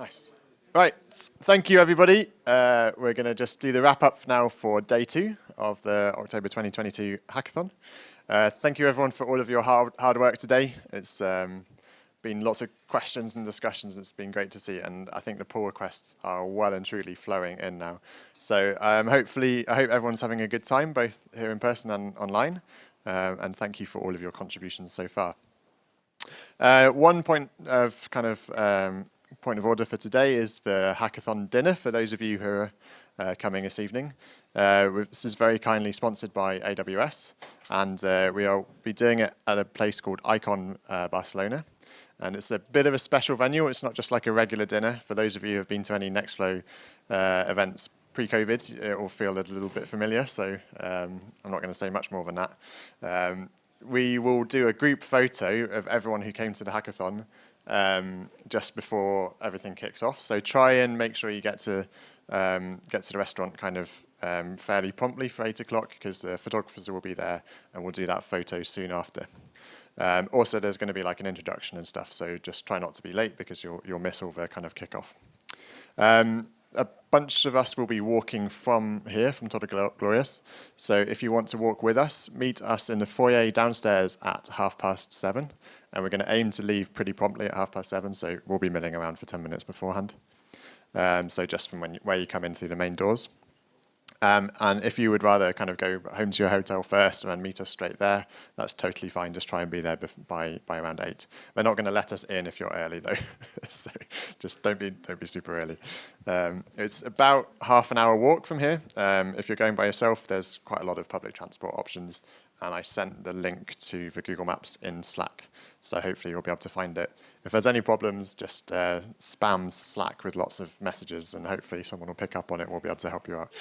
Nice. Right, thank you everybody. We're going to just do the wrap up now for day 2 of the October 2022 hackathon. Thank you everyone for all of your hard work today. It's been lots of questions and discussions. It's been great to see, and I think the pull requests are well and truly flowing in now. So I hope everyone's having a good time, both here in person and online. And thank you for all of your contributions so far. One point of point of order for today is the Hackathon Dinner for those of you who are coming this evening. This is very kindly sponsored by AWS, and we'll be doing it at a place called Icon Barcelona. And it's a bit of a special venue. It's not just like a regular dinner. For those of you who have been to any Nextflow events pre-COVID, it will feel a little bit familiar, so I'm not going to say much more than that. We will do a group photo of everyone who came to the hackathon just before everything kicks off. So try and make sure you get to the restaurant kind of fairly promptly for 8 o'clock, because the photographers will be there, and we'll do that photo soon after. Also, there's going to be like an introduction and stuff, so just try not to be late because you'll miss all the kind of kickoff. A bunch of us will be walking from here, from Todd Glorious. So if you want to walk with us, meet us in the foyer downstairs at 7:30, and we're going to aim to leave pretty promptly at 7:30, so we'll be milling around for 10 minutes beforehand. So just from where you come in through the main doors. And if you would rather kind of go home to your hotel first and then meet us straight there, that's totally fine. Just try and be there by around 8. They're not going to let us in if you're early though, so just don't be super early. It's about half an hour walk from here. If you're going by yourself, there's quite a lot of public transport options, and I sent the link to the Google Maps in Slack, so hopefully you'll be able to find it. If there's any problems, just spam Slack with lots of messages, and hopefully someone will pick up on it and we'll be able to help you out.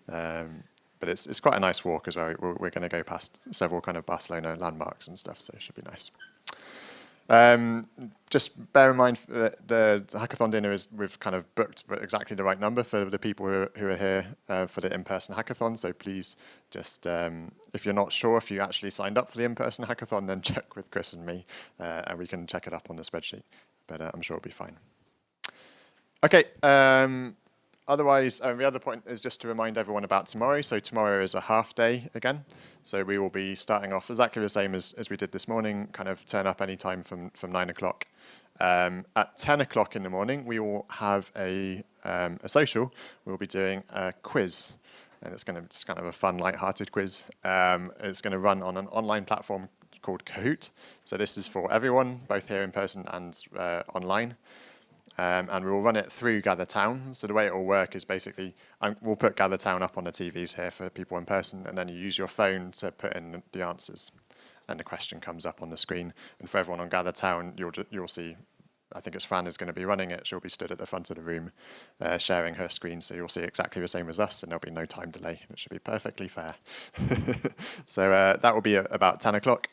But it's quite a nice walk as well. We're going to go past several kind of Barcelona landmarks and stuff, so it should be nice. Just bear in mind that the Hackathon Dinner we've kind of booked exactly the right number for the people who are here for the in-person hackathon. So please just, if you're not sure if you actually signed up for the in-person hackathon, then check with Chris and me, and we can check it up on the spreadsheet. But I'm sure it'll be fine. Okay. Otherwise, the other point is just to remind everyone about tomorrow. So tomorrow is a half day again. So we will be starting off exactly the same as we did this morning, kind of turn up any time from 9 o'clock. At 10 o'clock in the morning, we will have a social. We'll be doing a quiz, and it's kind of a fun, light-hearted quiz. It's going to run on an online platform called Kahoot. So this is for everyone, both here in person and online. And we will run it through Gather Town. So the way it will work is basically, we'll put Gather Town up on the TVs here for people in person, and then you use your phone to put in the answers. And the question comes up on the screen. And for everyone on Gather Town, you'll see, I think it's Fran is going to be running it. She'll be stood at the front of the room sharing her screen. So you'll see exactly the same as us, and there'll be no time delay. It should be perfectly fair. So that will be about 10 o'clock.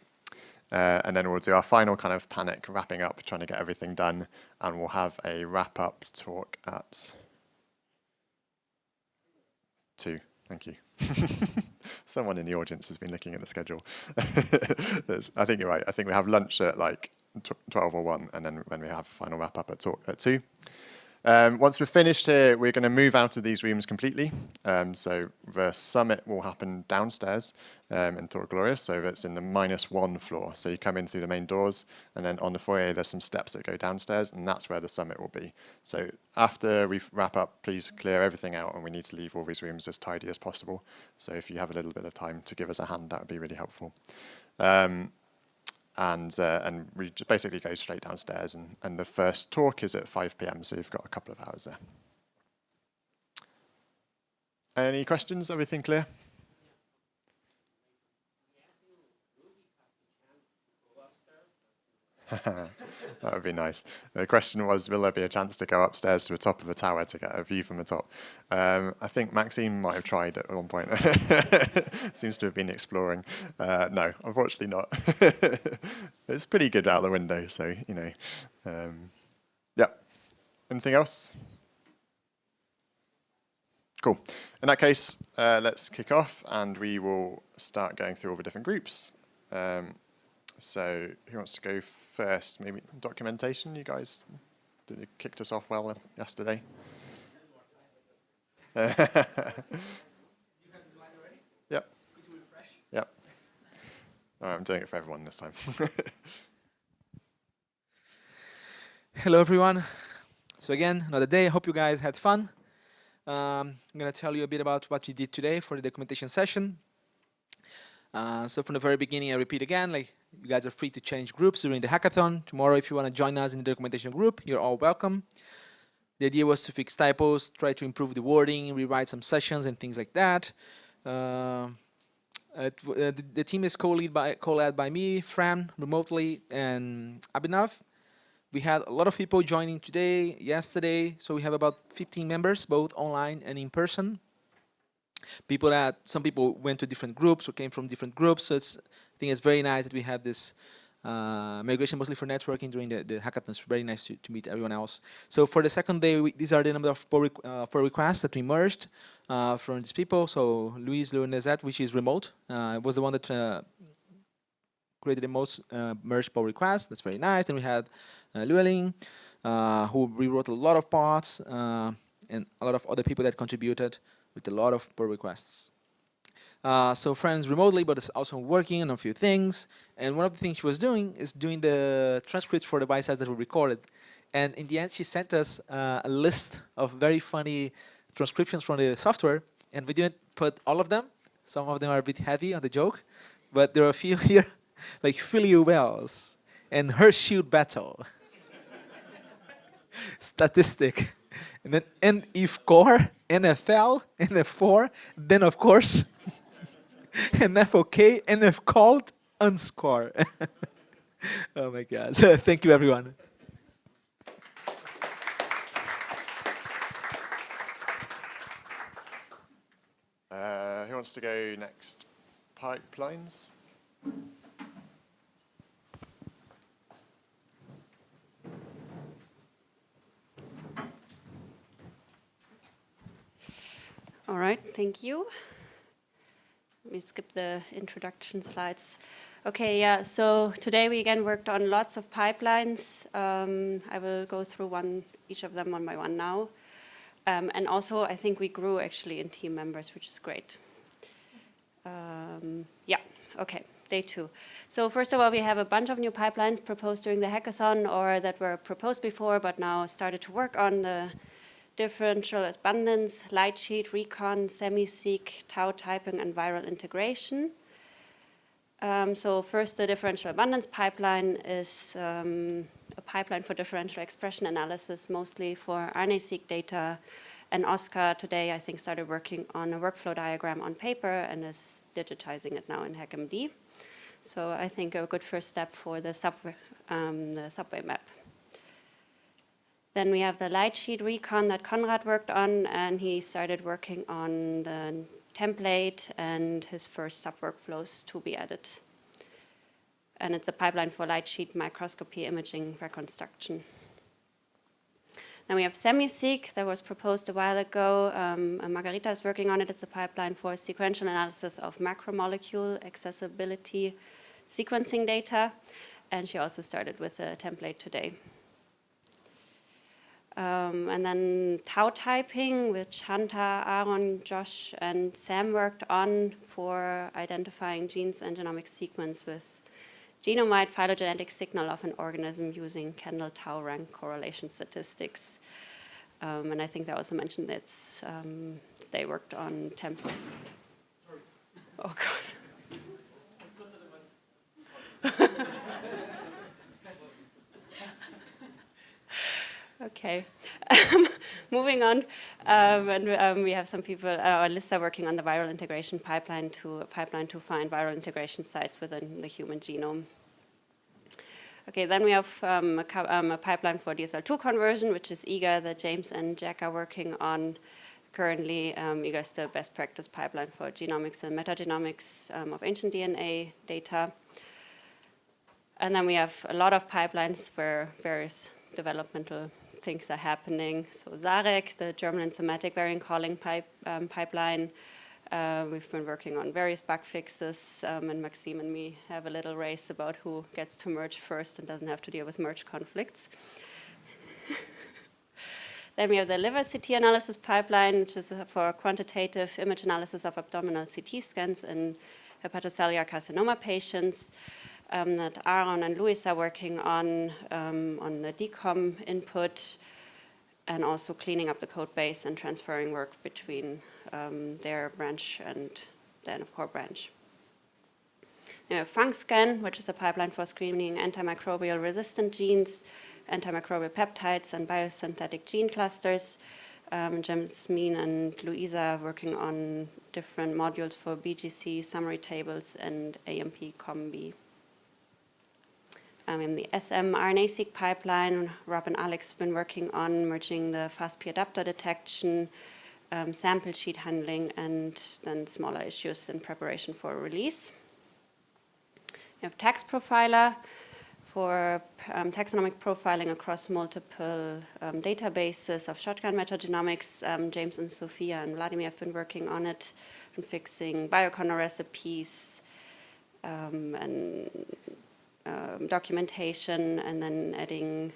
And then we'll do our final kind of panic wrapping up, trying to get everything done, and we'll have a wrap-up talk at 2. Thank you. Someone in the audience has been looking at the schedule. I think you're right. I think we have lunch at like 12 or 1, and then when we have a final wrap-up at 2. Once we're finished here, we're going to move out of these rooms completely. So the summit will happen downstairs in Torre Glorious, so it's in the -1 floor. So you come in through the main doors, and then on the foyer there's some steps that go downstairs, and that's where the summit will be. So after we wrap up, please clear everything out, and we need to leave all these rooms as tidy as possible. So if you have a little bit of time to give us a hand, that would be really helpful. And we just basically go straight downstairs, and the first talk is at 5 p.m, so you've got a couple of hours there. Any questions? Everything clear? That would be nice. The question was, will there be a chance to go upstairs to the top of the tower to get a view from the top? I think Maxime might have tried at one point. Seems to have been exploring. No, unfortunately not. It's pretty good out the window, so, you know. Yeah. Anything else? Cool. In that case, let's kick off, and we will start going through all the different groups. So who wants to go first? Maybe documentation, you guys? You kicked us off well yesterday. Yep. Yep. All right, I'm doing it for everyone this time. Hello, everyone. So again, another day. I hope you guys had fun. I'm going to tell you a bit about what we did today for the documentation session. So from the very beginning, I repeat again, like you guys are free to change groups during the hackathon. Tomorrow, if you want to join us in the documentation group, you're all welcome. The idea was to fix typos, try to improve the wording, rewrite some sessions and things like that. The team is co-led by me, Fran, remotely, and Abhinav. We had a lot of people joining today, yesterday, so we have about 15 members, both online and in person. Some people went to different groups or came from different groups, so I think it's very nice that we have this migration mostly for networking during the hackathon. It's very nice to meet everyone else. So for the second day, these are the number of pull requests that we merged from these people. So Luis Lunezet, which is remote, was the one that created the most merged pull requests. That's very nice. Then we had Lueling, who rewrote a lot of parts, and a lot of other people that contributed with a lot of pull requests. So friends remotely, but is also working on a few things. And one of the things she was doing is doing the transcripts for the bite-size that we recorded. And in the end, she sent us a list of very funny transcriptions from the software. And we didn't put all of them. Some of them are a bit heavy on the joke. But there are a few here, like Philly Wells and her shoot battle. Statistic. And then if core, NFL, NF4, then of course, NFOK, NF called, unscore. Oh my God. So thank you, everyone. Who wants to go next? Pipelines? All right, thank you. Let me skip the introduction slides. Okay, yeah, so today we again worked on lots of pipelines. I will go through each of them one by one now. And also, I think we grew actually in team members, which is great. Yeah, okay, day 2. So first of all, we have a bunch of new pipelines proposed during the hackathon or that were proposed before, but now started to work on the differential abundance, light sheet, recon, semi-seq, tau typing, and viral integration. So first, the differential abundance pipeline is a pipeline for differential expression analysis, mostly for RNA-seq data. And Oscar today, I think, started working on a workflow diagram on paper and is digitizing it now in HackMD. So I think a good first step for the subway map. Then we have the light sheet recon that Konrad worked on, and he started working on the template and his first sub workflows to be added. And it's a pipeline for light sheet microscopy imaging reconstruction. Then we have semi-seq that was proposed a while ago. Margarita is working on it. It's a pipeline for sequential analysis of macromolecule accessibility sequencing data. And she also started with a template today. And then tau typing, which Hunter, Aaron, Josh, and Sam worked on for identifying genes and genomic sequence with genome-wide phylogenetic signal of an organism using Kendall tau rank correlation statistics. And I think they also mentioned that they worked on tempo. Sorry. Oh, God. Okay, moving on, and we have some people, Lista working on the viral integration pipeline to find viral integration sites within the human genome. Okay, then we have a pipeline for DSL2 conversion, which is IGA that James and Jack are working on. Currently, IGA is the best practice pipeline for genomics and metagenomics of ancient DNA data. And then we have a lot of pipelines where various developmental things are happening. So Zarek, the German enzymatic variant calling pipeline. We've been working on various bug fixes, and Maxime and me have a little race about who gets to merge first and doesn't have to deal with merge conflicts. Then we have the liver CT analysis pipeline, which is for quantitative image analysis of abdominal CT scans in hepatocellular carcinoma patients that Aaron and Luis are working on the DCOM input, and also cleaning up the code base and transferring work between their branch and the N-of-core branch. FuncScan, which is a pipeline for screening antimicrobial resistant genes, antimicrobial peptides, and biosynthetic gene clusters. Jasmine and Luisa are working on different modules for BGC, summary tables, and AMP combi. In the SM RNA-seq pipeline, Rob and Alex have been working on merging the FastP adapter detection, sample sheet handling, and then smaller issues in preparation for release. We have Tax Profiler for taxonomic profiling across multiple databases of shotgun metagenomics. James and Sophia and Vladimir have been working on it and fixing bioconor recipes and documentation, and then adding,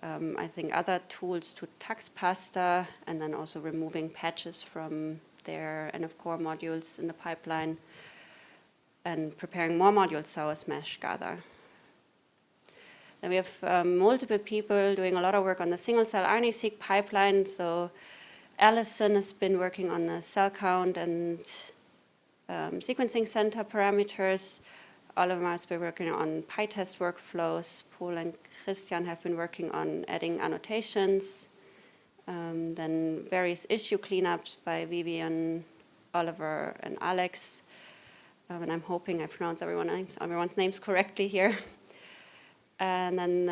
I think, other tools to TaxPasta, and then also removing patches from their N-of-core modules in the pipeline, and preparing more modules so Smash Gather. Then we have multiple people doing a lot of work on the single-cell RNA-seq pipeline. So Allison has been working on the cell count and sequencing center parameters. Oliver has been working on PyTest workflows. Paul and Christian have been working on adding annotations. Then various issue cleanups by Vivian, Oliver, and Alex. And I'm hoping I pronounce everyone's names correctly here. And then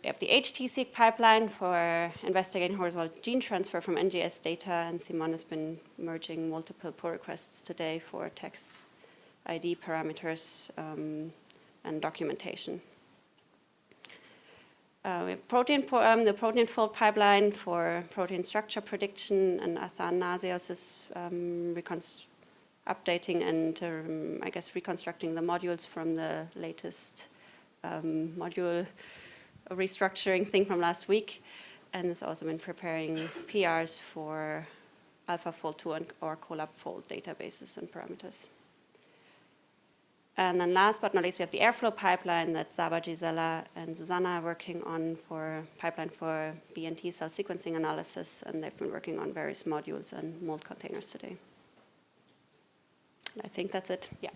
we have the HT-seq pipeline for investigating horizontal gene transfer from NGS data. And Simon has been merging multiple pull requests today for text ID parameters and documentation. We have the protein fold pipeline for protein structure prediction, and Athanasios is updating and I guess reconstructing the modules from the latest module restructuring thing from last week, and has also been preparing PRs for AlphaFold2 or CoLabFold databases and parameters. And then last but not least, we have the airflow pipeline that Saba, Gisela, and Susanna are working on for pipeline for B and T cell sequencing analysis, and they've been working on various modules and mold containers today. And I think that's it. Yeah.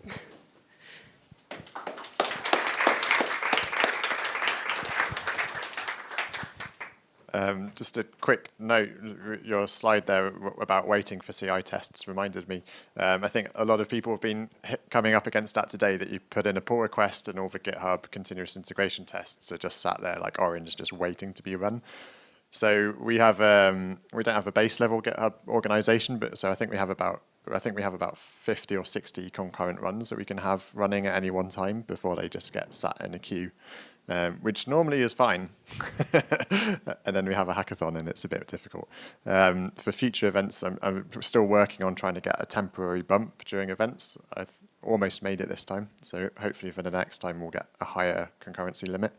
Just a quick note, your slide there about waiting for CI tests reminded me. I think a lot of people have been coming up against that today, that you put in a pull request and all the GitHub continuous integration tests are just sat there like orange, just waiting to be run. So we have we don't have a base level GitHub organization, but so I think we have about 50 or 60 concurrent runs that we can have running at any one time before they just get sat in a queue. Which normally is fine. And then we have a hackathon and it's a bit difficult. For future events, I'm still working on trying to get a temporary bump during events. I've almost made it this time, so hopefully for the next time we'll get a higher concurrency limit.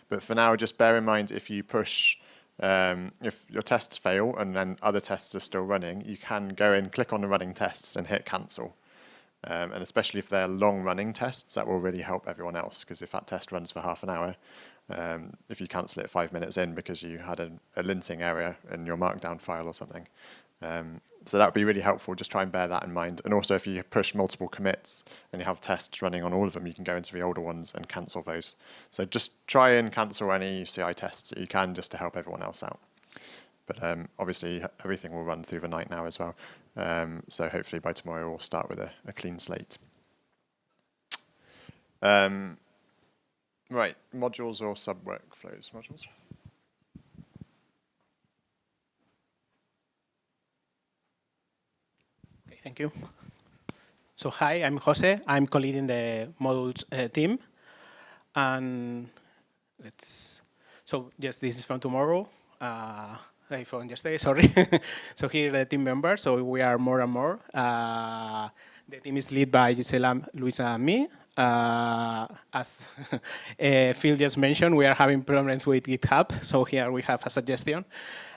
But for now, just bear in mind, if you push, if your tests fail and then other tests are still running, you can go in, click on the running tests and hit cancel. And especially if they're long-running tests, that will really help everyone else, because if that test runs for half an hour, if you cancel it 5 minutes in because you had a linting error in your markdown file or something. So that would be really helpful. Just try and bear that in mind. And also, if you push multiple commits and you have tests running on all of them, you can go into the older ones and cancel those. So just try and cancel any CI tests that you can, just to help everyone else out. But obviously, everything will run through the night now as well. So hopefully by tomorrow we'll start with a clean slate. Right, modules or sub workflows? Modules? Okay, thank you. So hi, I'm Jose. I'm co-leading the modules team. And so yes, this is from tomorrow. From yesterday, sorry. So here are the team members, so we are more and more. The team is led by Gisela, Luisa, and me. As Phil just mentioned, we are having problems with GitHub, so here we have a suggestion.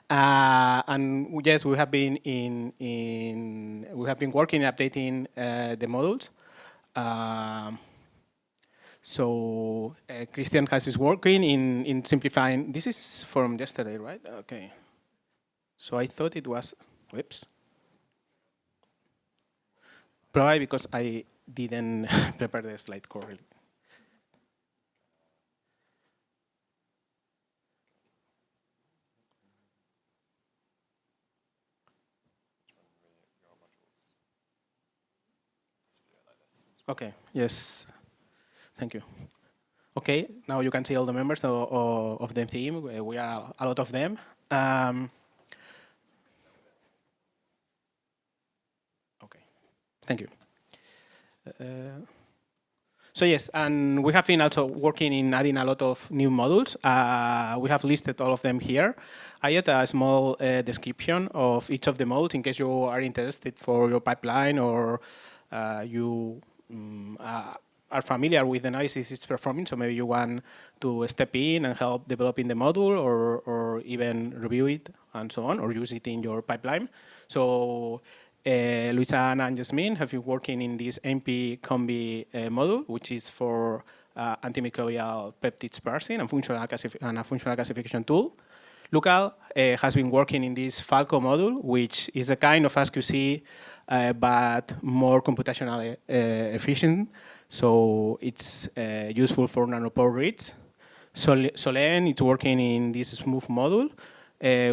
And yes, we have been working updating the modules. So Christian has been working in simplifying. This is from yesterday, right? Okay. So I thought it was, whoops. Probably because I didn't prepare the slide correctly. Okay, yes, thank you. Okay, now you can see all the members of the team. We are a lot of them. Okay, thank you. So yes, and we have been also working in adding a lot of new modules. We have listed all of them here. I add a small description of each of the modules in case you are interested for your pipeline or you are familiar with the analysis it's performing. So maybe you want to step in and help developing the module or even review it and so on, or use it in your pipeline. So Luisa, Anna, and Jasmine have been working in this MP-Combi module, which is for antimicrobial peptides parsing and a functional classification tool. Luca has been working in this Falco module, which is a kind of SQC, but more computationally efficient. So it's useful for nanopore reads. Solène is working in this smooth module,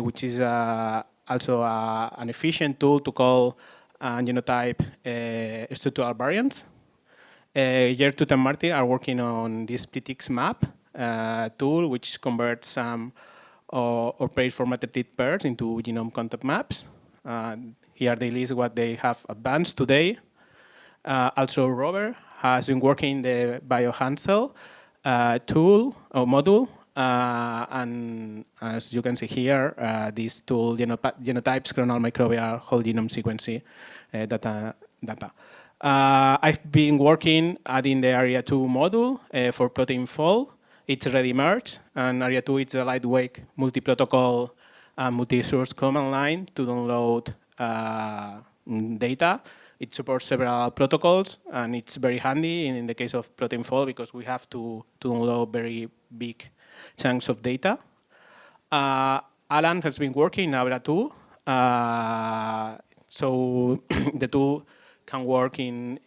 which is also an efficient tool to call genotype structural variants. Gertrude and Martin are working on this PTX map tool, which converts some or pre-formatted read pairs into genome contact maps. Here they list what they have advanced today. Also, Robert has been working in the BioHansel tool or module. And as you can see here, this tool genotypes clonal microbial whole genome sequencing data. I've been working adding the Area 2 module for protein fold. It's already merged, and Area 2 is a lightweight multi-protocol multi-source command line to download data. It supports several protocols, and it's very handy in the case of protein fold because we have to download very big chunks of data. Alan has been working in Abra 2. So the tool can work in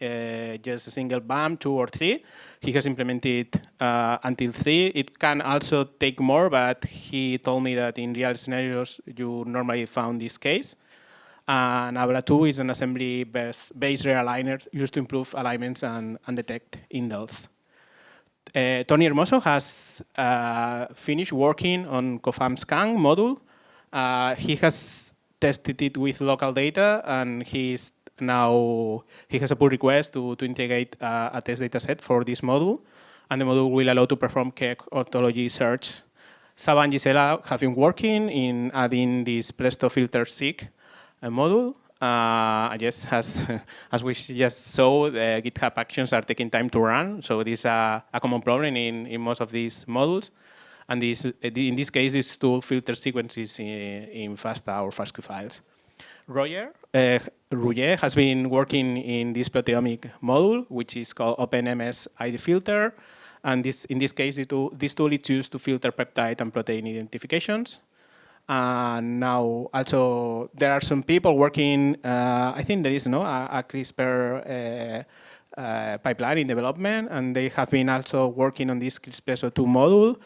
just a single BAM, 2 or 3. He has implemented until 3. It can also take more, but he told me that in real scenarios, you normally found this case. And Abra 2 is an assembly-based realigner used to improve alignments and detect indels. Tony Hermoso has finished working on COFAM scan module. He has tested it with local data, and he has a pull request to integrate a test data set for this module, and the module will allow to perform KEGG orthology search. Saba and Gisela have been working in adding this Presto filter seq module. As we just saw, the GitHub actions are taking time to run, so this is a common problem in most of these modules. And in this case, this tool filters sequences in FASTA or FASTQ files. Roger has been working in this proteomic module, which is called OpenMS ID filter. And in this case, this tool is used to filter peptide and protein identifications. And now, also, there are some people working, I think there is a CRISPR pipeline in development, and they have been also working on this CRISPR-2 module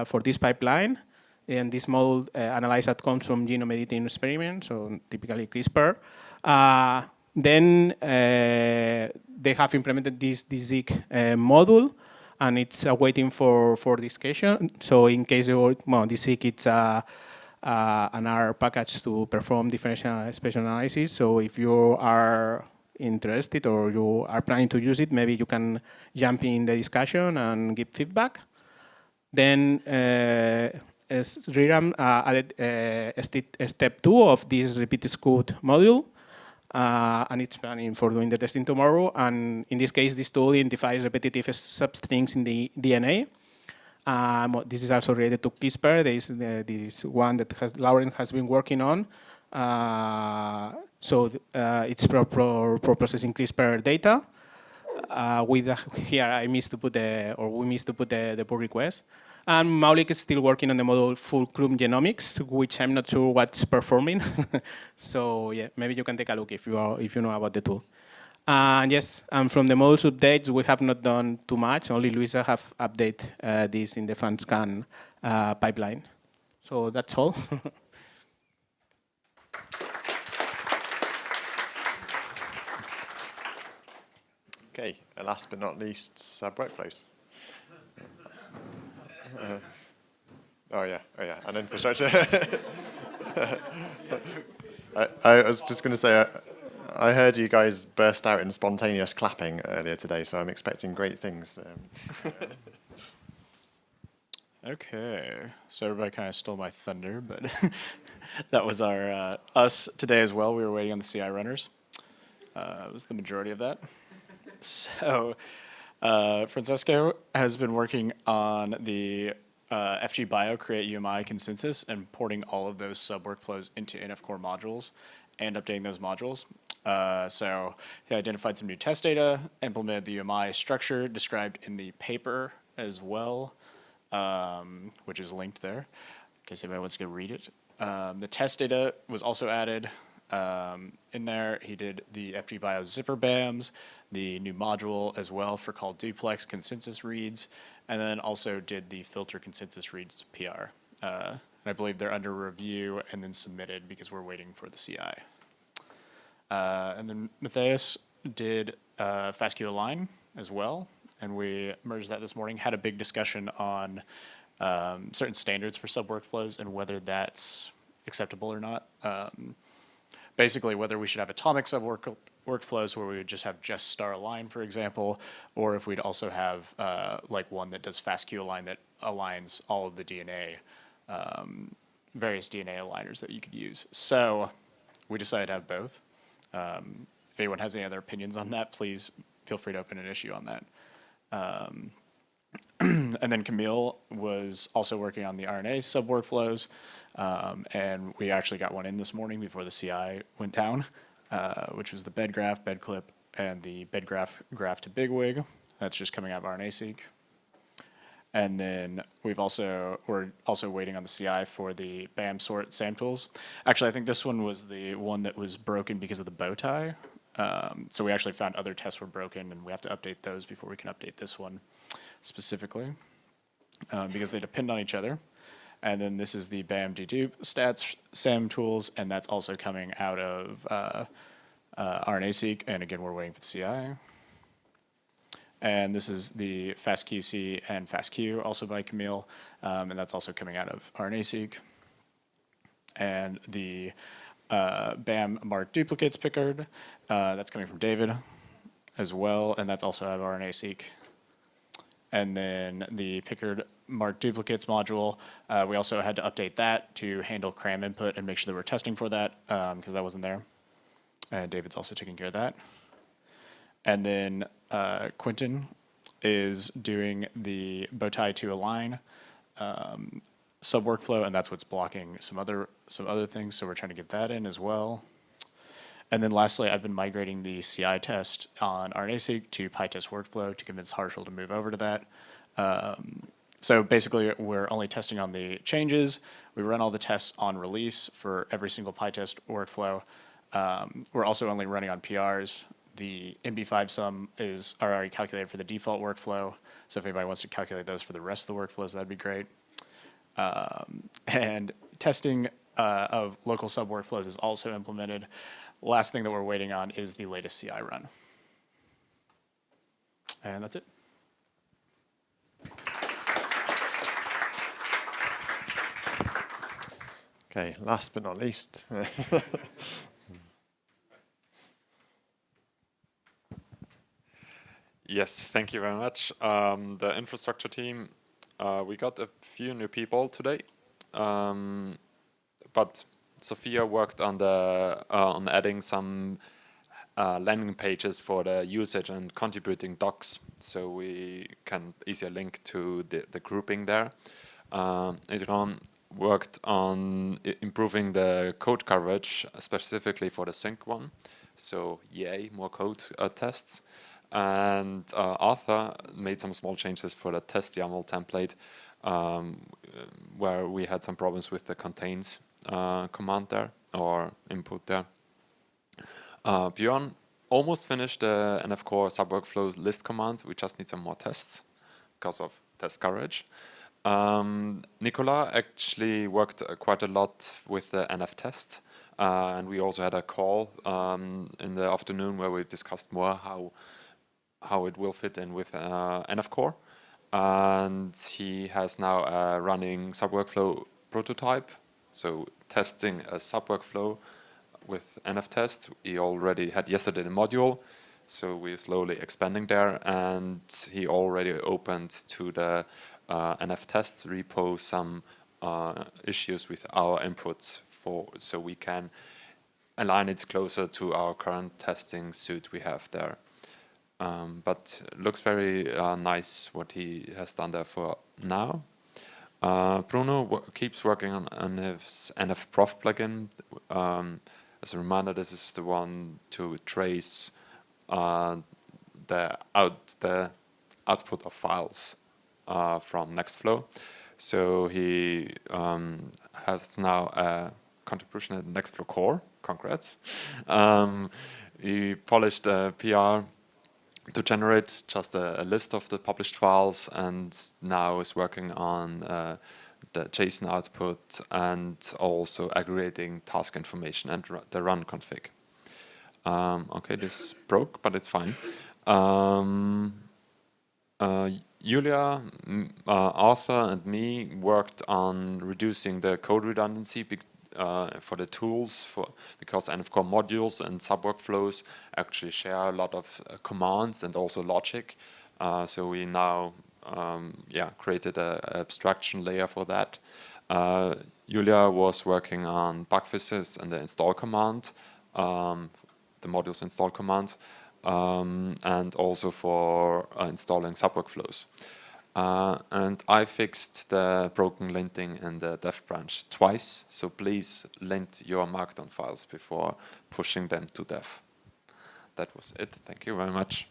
for this pipeline. And this module analyzes outcomes from genome editing experiments, so typically CRISPR. Then they have implemented this ZIG module, and it's waiting for discussion. So in case this ZIG, it's an R package to perform differential spatial analysis. So if you are interested or you are planning to use it, maybe you can jump in the discussion and give feedback. Then Sriram added step 2 of this repeat scoot module, and it's planning for doing the testing tomorrow. And in this case, this tool identifies repetitive substrings in the DNA. This is also related to CRISPR. There is this one that Lauren has been working on. It's for processing CRISPR data. Here I missed to put we missed to put the pull request. And Maulik is still working on the model fulcrum genomics, which I'm not sure what's performing. So yeah, maybe you can take a look if you know about the tool. And yes, and from the models updates, we have not done too much. Only Luisa have updated this in the FunScan pipeline. So that's all. Okay, and last but not least, Sub Workflows. Oh yeah, and infrastructure. I was just going to say, I heard you guys burst out in spontaneous clapping earlier today, so I'm expecting great things. Okay, so everybody kind of stole my thunder, but that was our us today as well. We were waiting on the CI runners. It was the majority of that. So Francesco has been working on the FG Bio Create UMI consensus and porting all of those sub workflows into NF Core modules and updating those modules. So he identified some new test data, implemented the UMI structure described in the paper as well, which is linked there, in case anybody wants to go read it. The test data was also added in there. He did the FG Bio zipper BAMs, the new module as well for called duplex consensus reads, and then also did the filter consensus reads PR. And I believe they're under review and then submitted because we're waiting for the CI. And then Matthias did FastQ Align as well, and we merged that this morning, had a big discussion on certain standards for sub workflows and whether that's acceptable or not. Basically, whether we should have atomic sub workflows where we would just have just star align, for example, or if we'd also have like one that does FastQ Align that aligns all of the DNA, various DNA aligners that you could use. So we decided to have both. If anyone has any other opinions on that, please feel free to open an issue on that. And then Camille was also working on the RNA sub workflows, and we actually got one in this morning before the CI went down, which was the bed graph, bed clip, and the bed graph to bigwig. That's just coming out of RNA-seq. And then we're also waiting on the CI for the BAM sort SAM tools. Actually, I think this one was the one that was broken because of the bow tie. So we actually found other tests were broken, and we have to update those before we can update this one specifically, because they depend on each other. And then this is the BAM dedupe stats SAM tools, and that's also coming out of RNA-seq, and again, we're waiting for the CI. And this is the FastQC and FastQ, also by Camille, and that's also coming out of RNA-seq. And the BAM mark duplicates pickard, that's coming from David as well, and that's also out of RNA-seq. And then the pickard mark duplicates module, we also had to update that to handle CRAM input and make sure that we're testing for that, because that wasn't there. And David's also taking care of that. And then Quentin is doing the bow tie to align sub workflow, and that's what's blocking some other things. So we're trying to get that in as well. And then lastly, I've been migrating the CI test on RNA-seq to PyTest workflow to convince Harshal to move over to that. So basically, we're only testing on the changes. We run all the tests on release for every single PyTest workflow. We're also only running on PRs. The MB5 sum is already calculated for the default workflow. So if anybody wants to calculate those for the rest of the workflows, that'd be great. And testing of local sub workflows is also implemented. Last thing that we're waiting on is the latest CI run. And that's it. Okay, last but not least. Yes, thank you very much. The infrastructure team, we got a few new people today, but Sophia worked on the on adding some landing pages for the usage and contributing docs, so we can easier link to the grouping there. Adrian worked on improving the code coverage, specifically for the sync one. So yay, more code tests. And Arthur made some small changes for the test YAML template, where we had some problems with the contains command there, or input there. Björn almost finished the NF Core Sub Workflow list command. We just need some more tests because of test coverage. Nicola actually worked quite a lot with the NF test, and we also had a call in the afternoon where we discussed more how it will fit in with NF Core. And he has now a running Sub Workflow prototype, so testing a Sub Workflow with NF test. He already had yesterday the module, so we're slowly expanding there, and he already opened to the NF test repo some issues with our inputs so we can align it closer to our current testing suite we have there. But looks very nice what he has done there for now. Bruno keeps working on his NF-prof plugin. As a reminder, this is the one to trace the output of files from Nextflow. So he has now a contribution at Nextflow Core. Congrats. He polished a PR to generate just a list of the published files, and now is working on the JSON output and also aggregating task information and the run config. Okay, this broke, but it's fine. Julia, Arthur, and me worked on reducing the code redundancy for the tools, because NF Core modules and sub workflows actually share a lot of commands and also logic. So we now created an abstraction layer for that. Julia was working on bug fixes and the install command, the modules install command, and also for installing sub workflows. And I fixed the broken linting in the dev branch twice, so please lint your Markdown files before pushing them to dev. That was it. Thank you very much.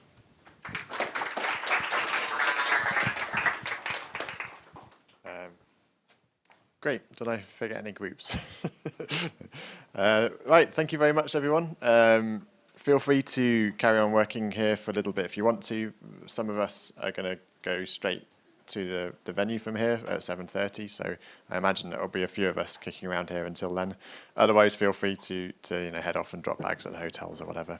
Great. Did I forget any groups? Right. Thank you very much, everyone. Feel free to carry on working here for a little bit if you want to. Some of us are going to go straight to the venue from here at 7:30, so I imagine there will be a few of us kicking around here until then. Otherwise, feel free to head off and drop bags at the hotels or whatever.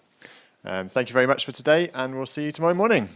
Thank you very much for today, and we'll see you tomorrow morning.